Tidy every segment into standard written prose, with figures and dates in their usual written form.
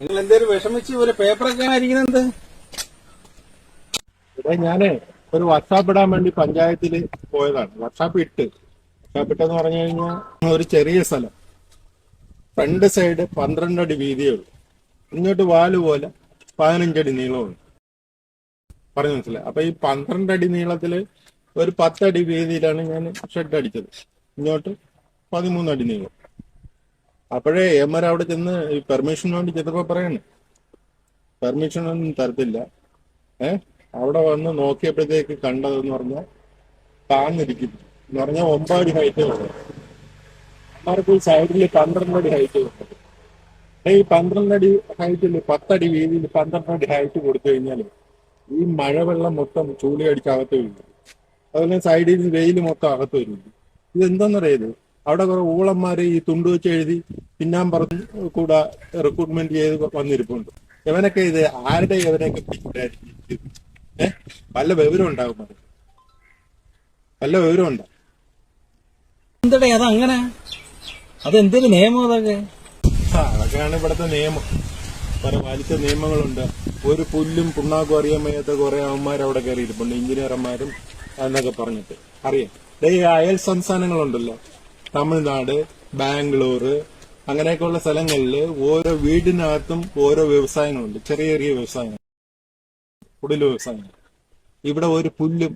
നിങ്ങൾ എന്തേലും വിഷമിച്ച് ഒരു പേപ്പറൊക്കെ ആയിരിക്കുന്നത്? ഇവിടെ ഞാന് ഒരു വർക്ക്ഷോപ്പ് ഇടാൻ വേണ്ടി പഞ്ചായത്തിൽ പോയതാണ്. വർക്ക്ഷോപ്പ് ഇട്ടെന്ന് പറഞ്ഞു കഴിഞ്ഞാൽ ഒരു ചെറിയ സ്ഥലം, ഫ്രണ്ട് സൈഡ് 12 അടി വീതിയേ ഉള്ളൂ, ഇങ്ങോട്ട് വാല് പോലെ 15 അടി നീളമുണ്ട്. പറഞ്ഞു മനസ്സിലായി? അപ്പൊ ഈ 12 അടി നീളത്തില് ഒരു 10 അടി വീതിയിലാണ് ഞാൻ ഷെഡ് അടിച്ചത്. ഇങ്ങോട്ട് 13 അടി നീളം. അപ്പോഴേ എമാർ അവിടെ ചെന്ന് ഈ പെർമിഷന് വേണ്ടി ചെന്നപ്പോ പറയാണ് പെർമിഷൻ ഒന്നും തരത്തില്ല. അവിടെ വന്ന് നോക്കിയപ്പോഴത്തേക്ക് കണ്ടതെന്ന് പറഞ്ഞാൽ താന്നിരിക്കും എന്ന് പറഞ്ഞാൽ 9 അടി ഹൈറ്റ് ഉള്ളത്. അവർക്ക് ഈ സൈഡിൽ 12 അടി ഹൈറ്റ് കൊടുത്തത്. ഈ 12 അടി ഹൈറ്റില് 10 അടി വീതിയിൽ 12 അടി ഹൈറ്റ് കൊടുത്തു കഴിഞ്ഞാൽ ഈ മഴവെള്ളം മൊത്തം ചൂളി അടിച്ച് അകത്ത് വീഴും. അതുപോലെ സൈഡിൽ നിന്ന് വെയിൽ മൊത്തം അകത്ത് വരും. ഇതെന്താന്നറിയത്? അവിടെ കുറെ ഊളന്മാര് ഈ തുണ്ട് വെച്ച് എഴുതി പിന്നാൻ പറഞ്ഞ് കൂടെ റിക്രൂട്ട്മെന്റ് ചെയ്ത് വന്നിരിപ്പുണ്ട്. ഇവനൊക്കെ ഇത് ആരുടെ ഇവനെയൊക്കെ പിടിച്ചിട്ടായിരിക്കും? വല്ല വിവരം ഉണ്ടാകും? വല്ല വിവരം ഉണ്ടോ? എന്തടേ അതങ്ങനെ? അതെന്തൊരു നിയമം അതൊക്കെ? അതൊക്കെയാണ് ഇവിടുത്തെ നിയമം. കുറെ വലിച്ച നിയമങ്ങളുണ്ട്. ഒരു പുല്ലും പുണ്ണാക്കും അറിയാൻ വയ്യാത്ത കുറെ അവന്മാർ അവിടെ കയറിയിരിപ്പുണ്ട്, എഞ്ചിനീയർമാരും എന്നൊക്കെ പറഞ്ഞിട്ട്. അറിയാം, ഈ അയൽ സംസ്ഥാനങ്ങളുണ്ടല്ലോ, തമിഴ്നാട്, ബാംഗ്ലൂർ, അങ്ങനെയൊക്കെയുള്ള സ്ഥലങ്ങളിൽ ഓരോ വീടിനകത്തും ഓരോ വ്യവസായങ്ങളുണ്ട്, ചെറിയ ചെറിയ വ്യവസായങ്ങൾ, കുടിൽ വ്യവസായങ്ങൾ. ഇവിടെ ഒരു പുല്ലും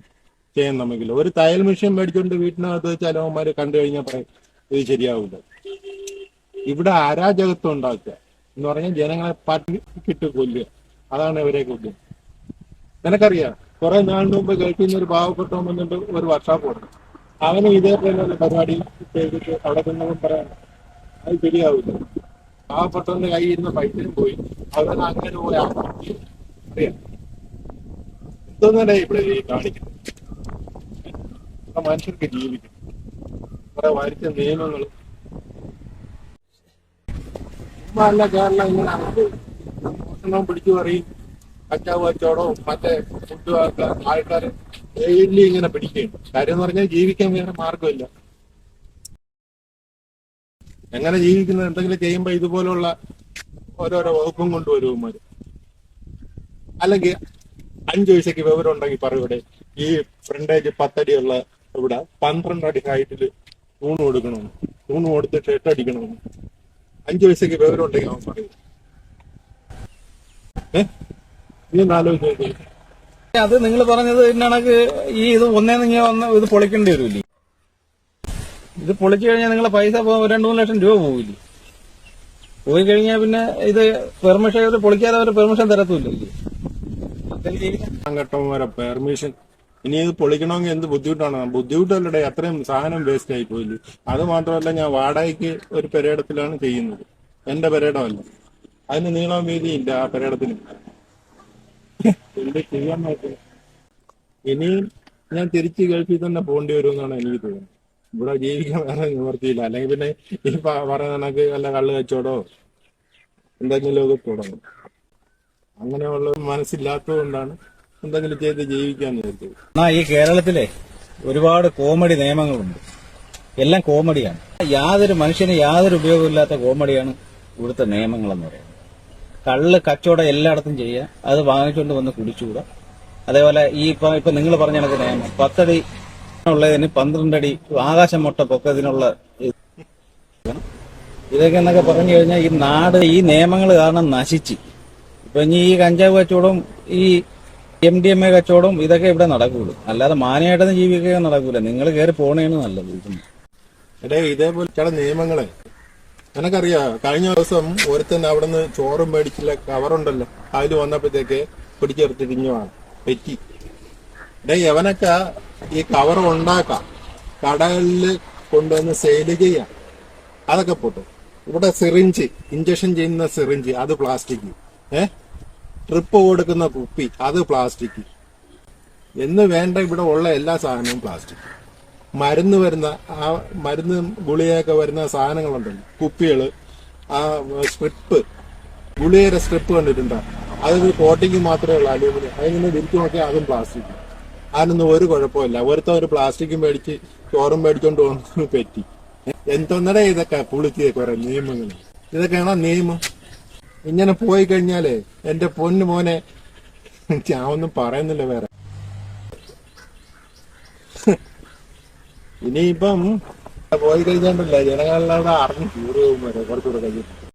ചെയ്യാൻ നമുക്കില്ല. ഒരു തയ്യൽ മെഷീൻ മേടിച്ചുകൊണ്ട് വീട്ടിനകത്ത് വെച്ചാൽ അവന്മാര് കണ്ടു കഴിഞ്ഞാൽ പറയും ഇത് ശരിയാവില്ല. ഇവിടെ അരാജകത്വം ഉണ്ടാക്കുക എന്ന് പറഞ്ഞാൽ ജനങ്ങളെ പട്ടിക്കിട്ട് കൊല്ലുക, അതാണ് ഇവരെയൊക്കെ ഉദ്ദേശം. നിനക്കറിയാം, കുറെ നാളിന് മുമ്പ് ഗൾഫിൽ നിന്ന് ഒരു പാവപ്പെട്ടവൻ വന്നിട്ട് ഒരു വർക്ക്ഷോപ്പ് കൊടുക്കും. അവന് ഇതേപോലെ പരിപാടി ചെയ്തിട്ട് അവിടെ നിന്നവൻ പറയാൻ അത് ശരിയാവില്ല. പാവപ്പെട്ടവന്റെ കയ്യിൽ ഇരുന്ന പൈസയും പോയി, അവൻ അങ്ങനെ പോയി അറിയാം. എന്തോന്നല്ലേ ഇവിടെ കാണിക്കുന്നത്? മനുഷ്യർക്ക് ജീവിക്കും കുറെ വരിച്ച നിയമങ്ങളും. അല്ല കേരളം ഇങ്ങനെ മോഷണവും പിടിച്ചു പറയും, കഞ്ചാവ് കച്ചവടവും മറ്റേ ഫുഡ് ആൾക്കാർ ഡെയിലി ഇങ്ങനെ പിടിക്കുകയും. കാര്യം എന്ന് പറഞ്ഞാൽ ജീവിക്കാൻ വേറെ മാർഗമില്ല. എങ്ങനെ ജീവിക്കുന്നത്? എന്തെങ്കിലും ചെയ്യുമ്പോ ഇതുപോലുള്ള ഓരോരോ വകുപ്പും കൊണ്ടുവരുമാര്. അല്ലെങ്കിൽ 5 പൈസക്ക് വിവരം ഉണ്ടെങ്കിൽ പറയൂടെ, ഈ ഫ്രണ്ടേജ് 10 അടിയുള്ള ഇവിടെ 12 അടി ഹൈറ്റില് തൂണ് കൊടുക്കണമെന്ന്, തൂണ് കൊടുത്തിട്ട് 8 അടിക്കണമെന്ന് 5 പൈസക്ക് വിവരം ഉണ്ടെങ്കിൽ അവൻ പറയും. നീ ആലോചിച്ച് അത് നിങ്ങൾ പറഞ്ഞത് കണക്ക് ഈ ഇത് ഇത് പൊളിക്കേണ്ടി വരില്ലേ? ഇത് പൊളിച്ചു കഴിഞ്ഞാൽ നിങ്ങളെ പൈസ 2-3 ലക്ഷം രൂപ പോവില്ലേ? പോയി കഴിഞ്ഞാൽ പിന്നെ ഇത് പെർമിഷൻ പൊളിക്കാതെ അവർ പെർമിഷൻ തരത്തില്ലേ? ഘട്ടം പെർമിഷൻ. ഇനി ഇത് പൊളിക്കണമെങ്കിൽ എന്ത് ബുദ്ധിമുട്ടാണ്? ബുദ്ധിമുട്ടല്ലേ, അത്രയും സാധനം വേസ്റ്റ് ആയി പോയില്ലേ. അത് മാത്രമല്ല, ഞാൻ വാടകയ്ക്ക് ഒരു പെരേടത്തിലാണ് ചെയ്യുന്നത്. എന്റെ പെരേടമല്ല, അതിന് നീളം വീതിയില്ല ആ പെരേടത്തിന്. എന്ത് ചെയ്യാൻ പറ്റും? ഇനിയും ഞാൻ തിരിച്ച് ഗൾഫിൽ തന്നെ പോകേണ്ടി വരുമെന്നാണ് എനിക്ക് തോന്നുന്നത്. ഇവിടെ ജീവിക്കാൻ വേറെ നിവർത്തിയില്ല. അല്ലെങ്കിൽ പിന്നെ ഈ പറയുന്ന കണക്ക് വല്ല കള്ള് കച്ചവടോ എന്തെങ്കിലുമൊക്കെ തുടങ്ങും. അങ്ങനെയുള്ള മനസ്സില്ലാത്തത് കൊണ്ടാണ് എന്തെങ്കിലും ചെയ്ത് ജീവിക്കാന്ന് വിചാരിച്ചത്. ഈ കേരളത്തിലെ ഒരുപാട് കോമഡി നിയമങ്ങളുണ്ട്, എല്ലാം കോമഡിയാണ്. മനുഷ്യന് യാതൊരു ഉപയോഗമില്ലാത്ത കോമഡിയാണ് ഇവിടുത്തെ നിയമങ്ങളെന്ന് പറയുന്നത്. കള്ള് കച്ചവടം എല്ലായിടത്തും ചെയ്യുക, അത് വാങ്ങിച്ചുകൊണ്ട് വന്ന് കുടിച്ചുകൂടാ. അതേപോലെ ഈ ഇപ്പൊ നിങ്ങൾ പറഞ്ഞ കണക്ക് നിയമം 10 അടി ഉള്ളതിന് 12 അടി ആകാശം മുട്ട പൊക്കത്തിനുള്ള ഇതൊക്കെ എന്നൊക്കെ പറഞ്ഞു കഴിഞ്ഞാൽ ഈ നാട് ഈ നിയമങ്ങൾ കാരണം നശിച്ച്. ഇപ്പൊ ഇനി ഈ കഞ്ചാവ് കച്ചവടവും ഈ MDMA കച്ചവടവും ഇതൊക്കെ ഇവിടെ നടക്കൂല, അല്ലാതെ മാന്യമായിട്ടൊന്നും ജീവിക്കുക നടക്കൂല. നിങ്ങൾ കയറി പോണേണ് നല്ലത്. ഇതേപോലെ ചില നിയമങ്ങളെ നിനക്കറിയാം. കഴിഞ്ഞ ദിവസം ഒരുത്തൻ അവിടെ നിന്ന് ചോറും മേടിച്ചില്ല കവറുണ്ടല്ലോ, അതിൽ വന്നപ്പോഴത്തേക്ക് പിടിച്ചെടുത്ത് തിങ്ങുവാണ് പെറ്റി. എവനൊക്കെ ഈ കവർ ഉണ്ടാക്കാം, കടകളിൽ കൊണ്ടുവന്ന് സെയിൽ ചെയ്യാം, അതൊക്കെ പൊട്ടും. ഇവിടെ സിറിഞ്ച്, ഇഞ്ചക്ഷൻ ചെയ്യുന്ന സിറിഞ്ച്, അത് പ്ലാസ്റ്റിക്. ട്രിപ്പ് കൊടുക്കുന്ന കുപ്പി, അത് പ്ലാസ്റ്റിക്. എന്ന് വേണ്ട ഇവിടെ ഉള്ള എല്ലാ സാധനവും പ്ലാസ്റ്റിക്. മരുന്ന് വരുന്ന ആ മരുന്ന് ഗുളികയൊക്കെ വരുന്ന സാധനങ്ങളുണ്ടല്ലോ, കുപ്പികള്, ആ സ്ട്രിപ്പ്, ഗുളികയുടെ സ്ട്രിപ്പ് കണ്ടിട്ടുണ്ടോ? അതൊരു കോട്ടിങ് മാത്രമേ ഉള്ളൂ, അലൂമിനിയം. അതിങ്ങനെ വിരിച്ചു നോക്കിയാൽ അതും പ്ലാസ്റ്റിക്. അതിനൊന്നും ഒരു കുഴപ്പമില്ല. ഒരുത്ത ഒരു പ്ലാസ്റ്റിക്കും മേടിച്ച് ചോറും മേടിച്ചോണ്ട് പോകുന്നു പെറ്റി. എന്തൊന്നടേ ഇതൊക്കെ പുളിത്തിയ കുറെ നിയമങ്ങൾ. ഇതൊക്കെയാണോ നിയമം? ഇങ്ങനെ പോയി കഴിഞ്ഞാലേ എന്റെ പൊന്നു മോനെ, ഞാൻ ഒന്നും പറയുന്നില്ല വേറെ. ഇനിയിപ്പം പോയി കഴിഞ്ഞാണ്ടല്ല ജനങ്ങളവിടെ അറിഞ്ഞു കൂറും വരെ കുറച്ചുകൂടെ കഴിയും.